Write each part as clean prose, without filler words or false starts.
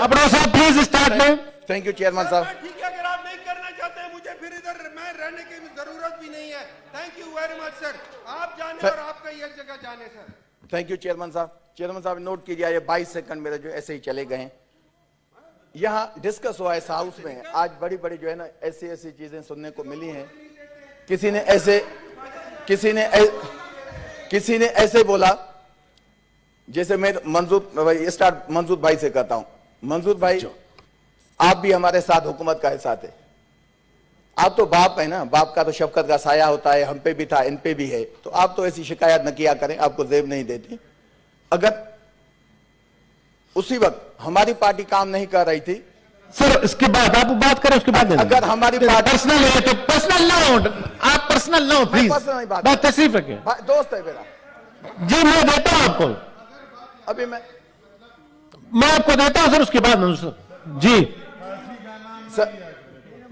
अपना साहब please start में। थैंक यू चेयरमैन साहब। ठीक है, अगर आप नहीं करना चाहते हैं मुझे फिर इधर मैं रहने की जरूरत भी नहीं है। Thank you very much sir, आप जाने और आपका ये जगह जाने सर। थैंक यू चेयरमैन साहब। चेयरमैन साहब नोट कीजिए, ये 22 सेकंड मेरे जो ऐसे ही चले गए हैं। यहाँ डिस्कस हुआ है हाउस में, आज बड़ी बड़ी जो है ना ऐसी ऐसी चीजें सुनने को मिली हैं। किसी ने ऐसे बोला, जैसे मैं मंजूर भाई से कहता हूं, मंजूर भाई आप भी हमारे साथ हुकूमत का हिस्सा थे, आप तो बाप है ना, बाप का तो शफकत का साया होता है, हम पे भी था इन पे भी है, तो आप तो ऐसी शिकायत न किया करें, आपको जेब नहीं देती। अगर उसी वक्त हमारी पार्टी काम नहीं कर रही थी सर, इसके बाद आप बात करें, उसके बाद अगर हमारी पार्टी पर्सनल है तो पर्सनल ना हो, आप पर्सनल ना हो प्लीज, बात तशरीफ रखें। दोस्त है मेरा जी, मैं देता हूं आपको, अभी मैं आपको देता हूं सर, उसके बाद जी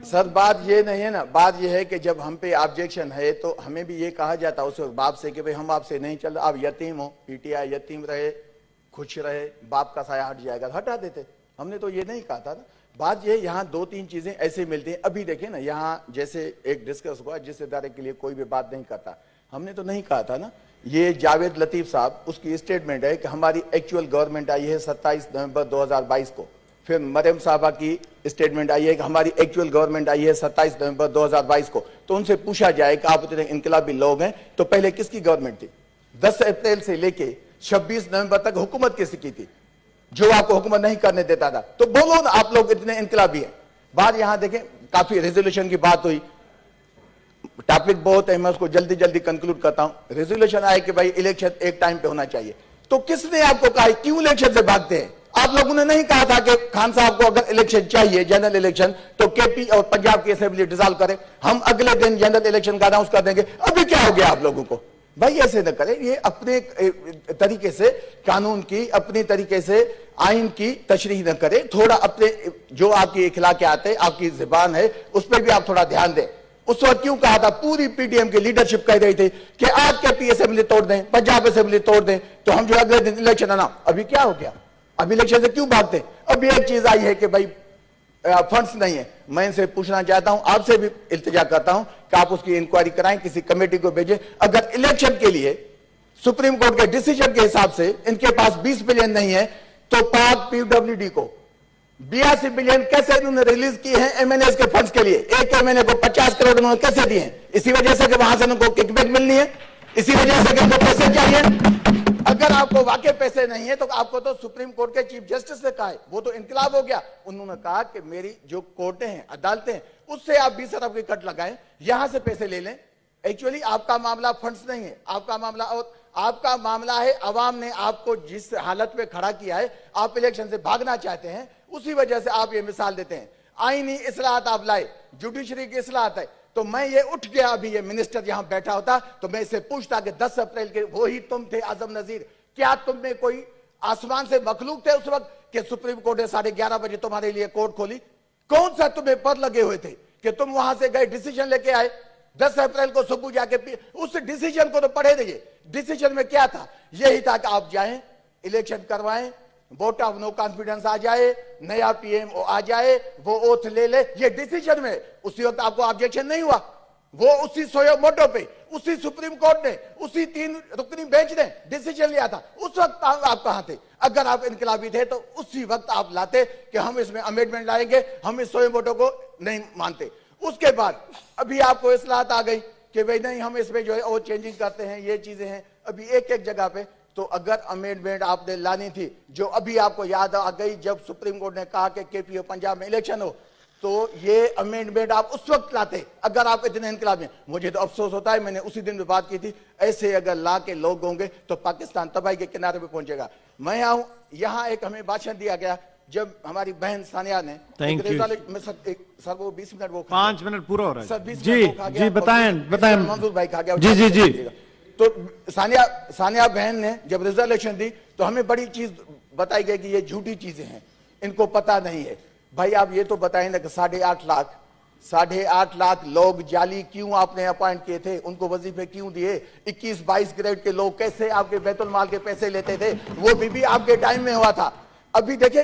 सर बात ये नहीं है ना, बात ये है कि जब हम पे ऑब्जेक्शन है तो हमें भी ये कहा जाता उस वक्त बाप से कि भाई हम आपसे नहीं चल, आप यतीम हो, पीटीआई यतीम रहे, खुश रहे, बाप का साया हट जाएगा, हटा देते। हमने तो ये नहीं कहा था ना। बात ये यहाँ दो तीन चीजें ऐसे मिलती हैं। अभी देखें ना, यहाँ जैसे एक डिस्कस हुआ जिस इदारे के लिए कोई भी बात नहीं करता, हमने तो नहीं कहा था ना। ये जावेद लतीफ साहब, उसकी स्टेटमेंट है कि हमारी एक्चुअल गवर्नमेंट आई है 27 नवंबर 2022 को। फिर मरियम साहबा की स्टेटमेंट आई है कि हमारी एक्चुअल गवर्नमेंट आई है 27 नवंबर 2022 को। तो उनसे पूछा जाए कि आप इतने इनकलाबी लोग हैं, तो पहले किसकी गवर्नमेंट थी? 10 अप्रैल से लेके 26 नवंबर तक हुकूमत किसकी थी, जो आपको हुकूमत नहीं करने देता था? तो बोलो ना, आप लोग इतने इनकलाबी हैं। बात यहां देखें, काफी रेजोल्यूशन की बात हुई, टॉपिक बहुत है, मैं उसको जल्दी जल्दी कंक्लूड करता हूं। रेजोल्यूशन आए कि भाई इलेक्शन एक टाइम पे होना चाहिए, तो किसने आपको कहा क्यों इलेक्शन से भागते हैं? आप लोगों ने नहीं कहा था कि खान साहब को अगर इलेक्शन चाहिए, जनरल इलेक्शन, तो केपी और पंजाब की असेंबली डिसॉल्व करें, हम अगले दिन जनरल इलेक्शन का अनाउंस कर देंगे। अभी क्या हो गया आप लोगों को? भाई ऐसे न करें, ये अपने तरीके से कानून की, अपनी तरीके से आइन की तशरीह न करें, थोड़ा अपने जो आपकी इखलाकियात है, आपकी जुबान है, उस पर भी आप थोड़ा ध्यान दें। उस वक्त क्यों कहा था, पूरी पीडीएम की लीडरशिप कह रही थी कि आज केपी असेंबली तोड़ दें, पंजाब असेंबली तोड़ दें, तो हम जो अगले दिन इलेक्शन आना। अभी क्या हो गया? अभी इलेक्शन से क्यों भागते? अभी एक चीज आई है कि भाई फंड्स नहीं है। मैं इनसे पूछना चाहता हूं, आपसे भी इल्तिजा करता हूं कि आप उसकी इंक्वायरी कराएं, किसी कमेटी को भेजें। अगर इलेक्शन के लिए सुप्रीम कोर्ट के डिसीजन के हिसाब से इनके पास 20 बिलियन नहीं है, तो पाक पीडब्ल्यूडी को 82 बिलियन कैसे इन्होंने रिलीज किए हैं एमएनएस के फंड्स के लिए? एक एमएनए को 50 करोड़ उन्होंने कैसे दिए हैं? इसी वजह से कि वहां से उनको किकबैक मिलनी है, इसी वजह से कि उनको पैसे चाहिए। अगर आपको वाकई पैसे नहीं है तो आपको तो सुप्रीम कोर्ट के चीफ जस्टिस ने कहा है, वो तो इनकलाब हो गया। उन्होंने कहा कि मेरी जो कोर्टें हैं, अदालतें हैं, उससे आप 20 अरब की कट लगाएं, यहां से पैसे ले लें। एक्चुअली आपका मामला फंड्स नहीं है, आपका मामला है अवाम ने आपको जिस हालत में खड़ा किया है, आप इलेक्शन से भागना चाहते हैं, उसी वजह से आप ये मिसाल देते हैं। आईनी इस्लाहत आप लाए, जुडिशरी की इस्लाहत है, तो मैं ये उठ गया, अभी ये मिनिस्टर यहां बैठा होता तो मैं इससे पूछता कि 10 अप्रैल के वो ही तुम थे आजम नजीर, क्या तुम में कोई आसमान से मखलूक थे उस वक्त कि सुप्रीम कोर्ट ने 11:30 बजे तुम्हारे लिए कोर्ट खोली? कौन सा तुम्हें पर लगे हुए थे कि तुम वहां से गए, डिसीजन लेके आए 10 अप्रैल को सुबह जाके? उस डिसीजन को तो पढ़े रहिए। डिसीजन में क्या था? यही था कि आप जाएं, इलेक्शन करवाएं, वोट ऑफ नो कॉन्फिडेंस आ जाए, नया पीएम आ जाए, वो ओथ ले ले, ये डिसीजन में। उसी वक्त आपको ऑब्जेक्शन नहीं हुआ, वो उसी सोयो मोटो पे उसी सुप्रीम कोर्ट ने, उसी 3 रुकनी बेंच ने डिसीजन लिया था। उस वक्त आप कहां थे? अगर आप इनकलाबी थे तो उसी वक्त आप लाते कि हम इसमें अमेंडमेंट लाएंगे, हम इस सोयो मोटो को नहीं मानते। उसके बाद अभी आपको इस्लाहत आ गई कि भाई नहीं, हम इसमें जो है और चेंजिंग करते हैं, ये चीजें हैं अभी एक एक जगह पे। तो अगर अमेंडमेंट आपने लानी थी, जो अभी आपको याद आ गई जब सुप्रीम कोर्ट ने कहा कि केपी और पंजाब में इलेक्शन हो, तो ये अमेंडमेंट आप उस वक्त लाते अगर आप इतने इनकलाब में। मुझे तो अफसोस होता है, मैंने उसी दिन भी बात की थी, ऐसे अगर ला के लोग होंगे तो पाकिस्तान तबाही के किनारे पे पहुंचेगा। मैं आऊं यहाँ, एक हमें भाषण दिया गया जब हमारी बहन सानिया ने सर वो 20 मिनट, वो 5 मिनट पूरा हो रहा है सर, 20 जी मिनट खा गया, जी बताएं मंजूर भाई खा गया जी जी। तो सानिया बहन ने जब रिजोल्यूशन दी तो हमें बड़ी चीज बताई गई कि ये झूठी चीजें हैं, इनको पता नहीं है। भाई आप ये तो बताएं ना कि 8.5 लाख लोग जाली क्यों आपने अपॉइंट किए थे, उनको वजीफे क्यों दिए? 21-22 ग्रेड के लोग कैसे आपके बैतुल माल के पैसे लेते थे? वो भी आपके टाइम में हुआ था। अभी देखें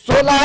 16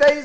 23